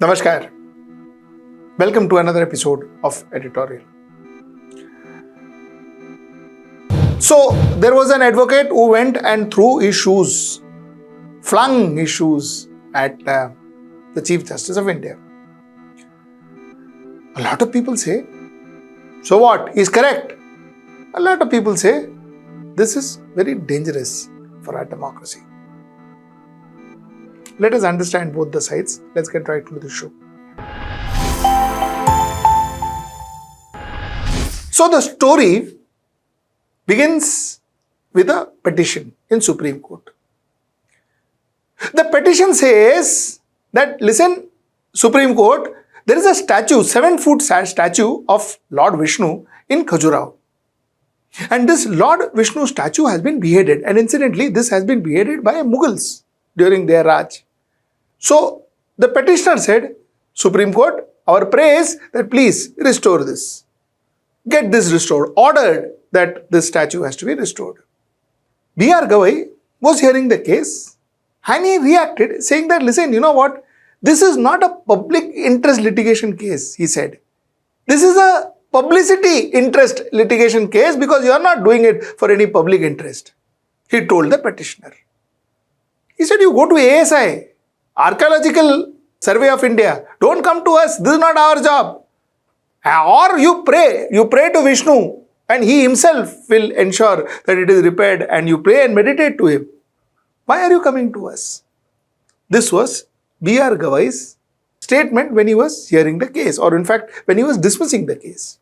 Namaskar. Welcome to another episode of Editorial. So, there was an advocate who went and threw his shoes, flung his shoes at the Chief Justice of India. A lot of people say, so what? He's correct. A lot of people say, this is very dangerous for our democracy. Let us understand both the sides. Let's get right into the show. So the story begins with a petition in Supreme Court. The petition says that, listen, Supreme Court, there is a statue, 7-foot statue of Lord Vishnu in Khajuraho. And this Lord Vishnu statue has been beheaded. And incidentally, this has been beheaded by Mughals during their Raj. So the petitioner said, Supreme Court, our prayer is that please restore this. Get this restored. Ordered that this statue has to be restored. B.R. Gavai was hearing the case and he reacted saying that, listen, you know what? This is not a public interest litigation case, he said. This is a publicity interest litigation case because you are not doing it for any public interest. He told the petitioner. He said, you go to ASI, Archaeological Survey of India. Don't come to us. This is not our job. Or you pray to Vishnu and he himself will ensure that it is repaired, and you pray and meditate to him. Why are you coming to us? This was B.R. Gavai's statement when he was hearing the case, or in fact, when he was dismissing the case.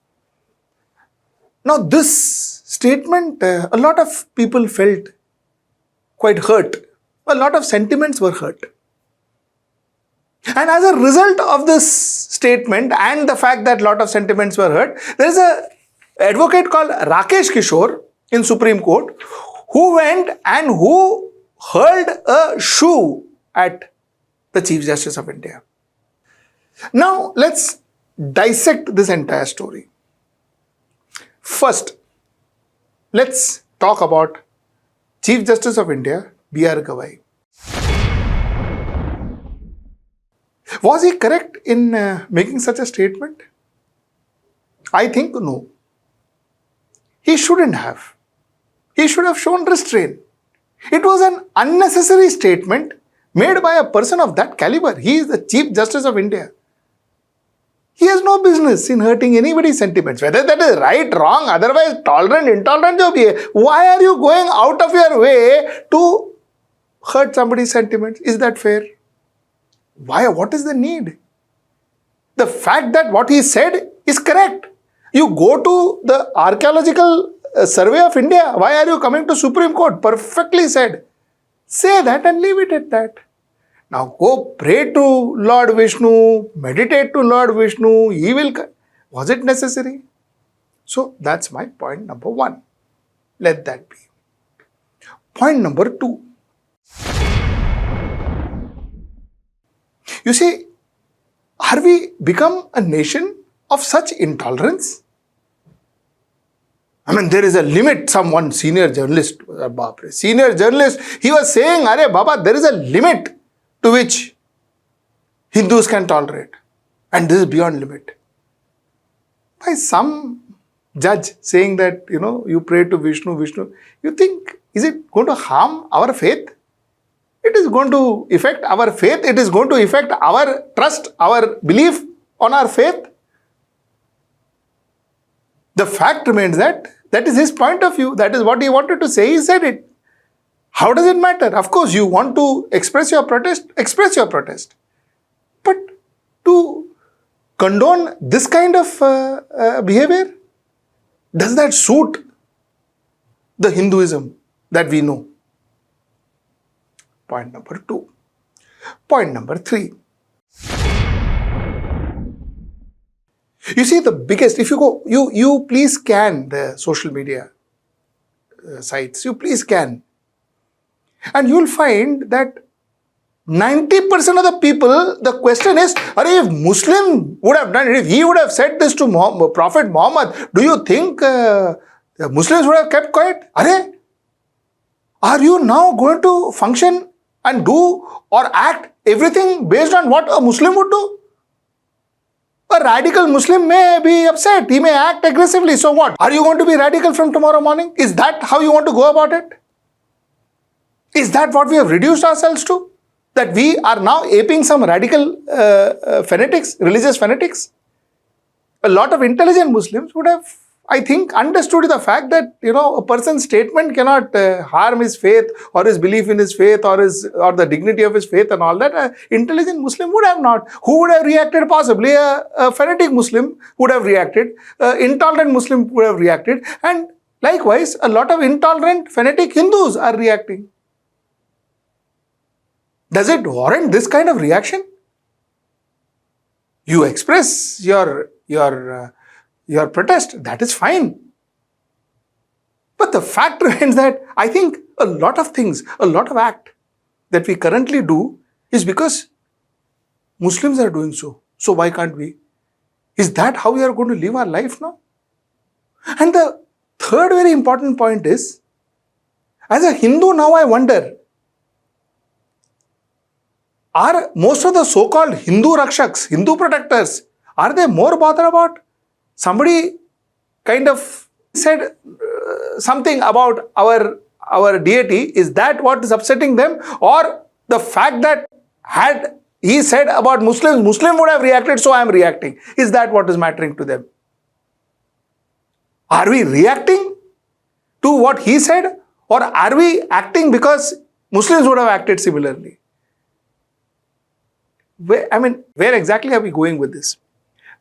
Now, this statement, a lot of people felt quite hurt. A lot of sentiments were hurt. And as a result of this statement and the fact that a lot of sentiments were hurt, there is an advocate called Rakesh Kishore in Supreme Court who went and who hurled a shoe at the Chief Justice of India. Now, let's dissect this entire story. First, let's talk about Chief Justice of India, B.R. Gavai. Was he correct in making such a statement? I think no. He shouldn't have. He should have shown restraint. It was an unnecessary statement made by a person of that caliber. He is the Chief Justice of India. He has no business in hurting anybody's sentiments. Whether that is right, wrong, otherwise tolerant, intolerant, jo bhi hai. Why are you going out of your way to hurt somebody's sentiments? Is that fair? Why? What is the need? The fact that what he said is correct. You go to the Archaeological Survey of India. Why are you coming to Supreme Court? Perfectly said. Say that and leave it at that. Now go pray to Lord Vishnu, meditate to Lord Vishnu. He will. Was it necessary? So that's my point number one. Let that be. Point number two. You see, are we become a nation of such intolerance? I mean, there is a limit. Someone, senior journalist, he was saying, Are Baba, there is a limit to which Hindus can tolerate. And this is beyond limit. By some judge saying that, you pray to Vishnu, you think, is it going to harm our faith? It is going to affect our faith. It is going to affect our trust, our belief on our faith. The fact remains that is his point of view. That is what he wanted to say. He said it. How does it matter? Of course, you want to express your protest, express your protest. But to condone this kind of behavior, does that suit the Hinduism that we know? Point number two. Point number three. You see, the biggest, if you go, you please scan the social media sites. You please scan. And you will find that 90% of the people, the question is, if Muslim would have done it, if he would have said this to Prophet Muhammad, do you think the Muslims would have kept quiet? Are you now going to function and do or act everything based on what a Muslim would do? A radical Muslim may be upset. He may act aggressively. So what? Are you going to be radical from tomorrow morning? Is that how you want to go about it? Is that what we have reduced ourselves to? That we are now aping some radical fanatics, religious fanatics? A lot of intelligent Muslims would have, I think, understood the fact that, a person's statement cannot harm his faith or his belief in his faith or the dignity of his faith and all that. An intelligent Muslim would have not. Who would have reacted? Possibly a fanatic Muslim would have reacted. Intolerant Muslim would have reacted. And likewise, a lot of intolerant, fanatic Hindus are reacting. Does it warrant this kind of reaction? You express your protest, that is fine. But the fact remains that I think a lot of things, a lot of act that we currently do is because Muslims are doing so. So why can't we? Is that how we are going to live our life now? And the third very important point is, as a Hindu now I wonder, are most of the so-called Hindu Rakshaks, Hindu protectors, are they more bothered about somebody kind of said something about our deity? Is that what is upsetting them? Or the fact that had he said about Muslims, Muslim would have reacted, so I am reacting. Is that what is mattering to them? Are we reacting to what he said? Or are we acting because Muslims would have acted similarly? Where exactly are we going with this?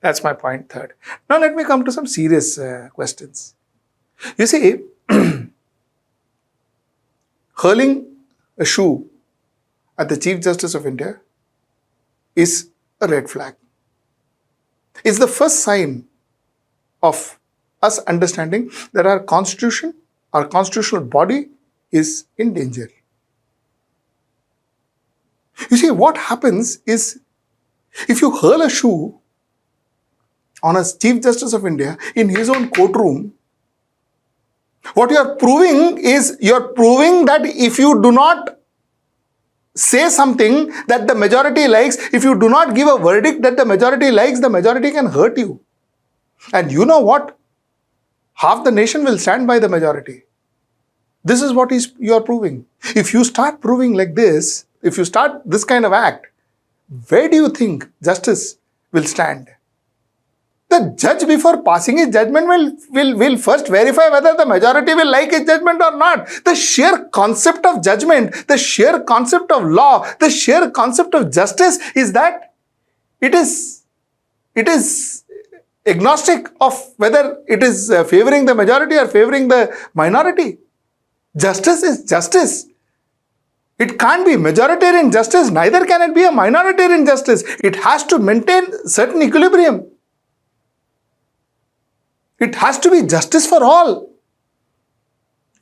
That's my point third. Now let me come to some serious questions. You see, hurling a shoe at the Chief Justice of India is a red flag. It's the first sign of us understanding that our constitution, our constitutional body is in danger. You see, what happens is, if you hurl a shoe on a Chief Justice of India in his own courtroom, what you are proving is, you are proving that if you do not say something that the majority likes, if you do not give a verdict that the majority likes, the majority can hurt you. And you know what? Half the nation will stand by the majority. This is what you are proving. If you start proving like this, if you start this kind of act, where do you think justice will stand? The judge, before passing his judgment, will first verify whether the majority will like his judgment or not. The sheer concept of judgment, the sheer concept of law, the sheer concept of justice is that it is agnostic of whether it is favoring the majority or favoring the minority. Justice is justice. It can't be majoritarian justice, neither can it be a minoritarian justice. It has to maintain certain equilibrium. It has to be justice for all.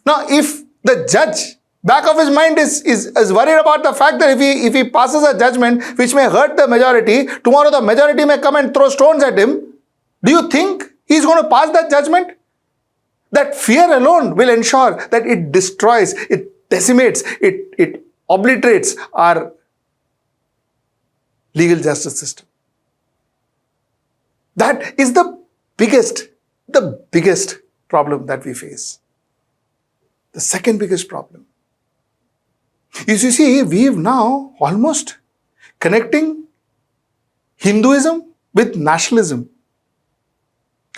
Now, if the judge, back of his mind is worried about the fact that if he passes a judgment which may hurt the majority, tomorrow the majority may come and throw stones at him, do you think he's going to pass that judgment? That fear alone will ensure that it destroys, it decimates, it obliterates our legal justice system. That is the biggest problem that we face. The second biggest problem is, you see, we've now almost connecting Hinduism with nationalism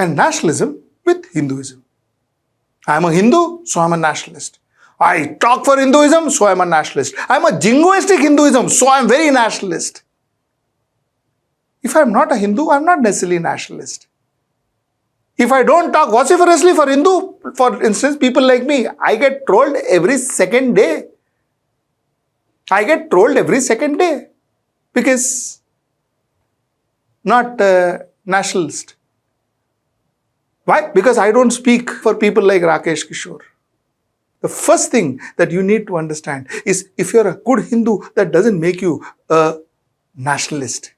and nationalism with Hinduism. I'm a Hindu, so I'm a nationalist. I talk for Hinduism, so I'm a nationalist. I'm a jingoistic Hinduism, so I'm very nationalist. If I'm not a Hindu, I'm not necessarily nationalist. If I don't talk vociferously for Hindu, for instance, people like me, I get trolled every second day. I get trolled every second day because not nationalist. Why? Because I don't speak for people like Rakesh Kishore. The first thing that you need to understand is, if you're a good Hindu, that doesn't make you a nationalist.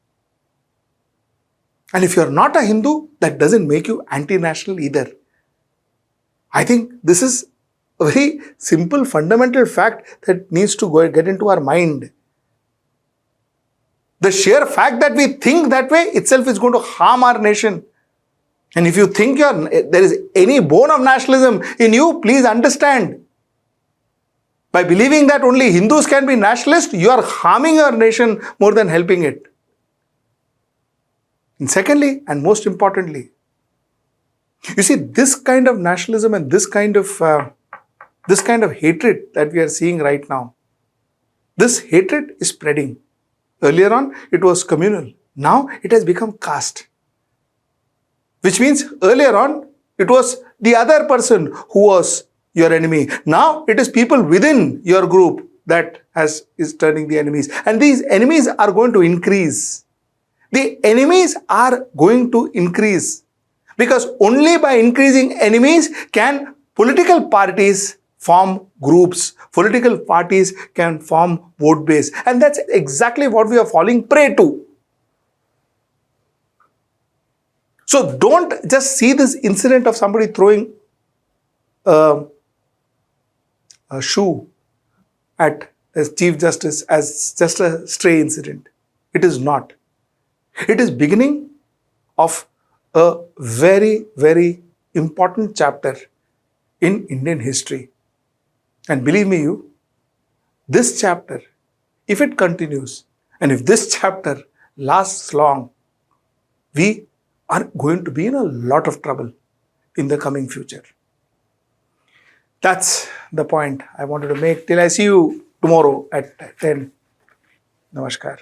And if you're not a Hindu, that doesn't make you anti-national either. I think this is a very simple, fundamental fact that needs to get into our mind. The sheer fact that we think that way itself is going to harm our nation. And if you think there is any bone of nationalism in you, please understand. By believing that only Hindus can be nationalist, you are harming your nation more than helping it. And secondly, and most importantly, you see, this kind of nationalism and this kind of hatred that we are seeing right now, this hatred is spreading. Earlier on, it was communal. Now, it has become caste. Which means, earlier on, it was the other person who was your enemy. Now, it is people within your group that is turning the enemies. And these enemies are going to increase. The enemies are going to increase. Because only by increasing enemies can political parties form groups. Political parties can form vote base. And that's exactly what we are falling prey to. So don't just see this incident of somebody throwing a shoe at a Chief Justice as just a stray incident. It is not. It is beginning of a very, very important chapter in Indian history. And believe me, this chapter, if it continues, and if this chapter lasts long, we are going to be in a lot of trouble in the coming future. That's the point I wanted to make. Till I see you tomorrow at 10. Namaskar.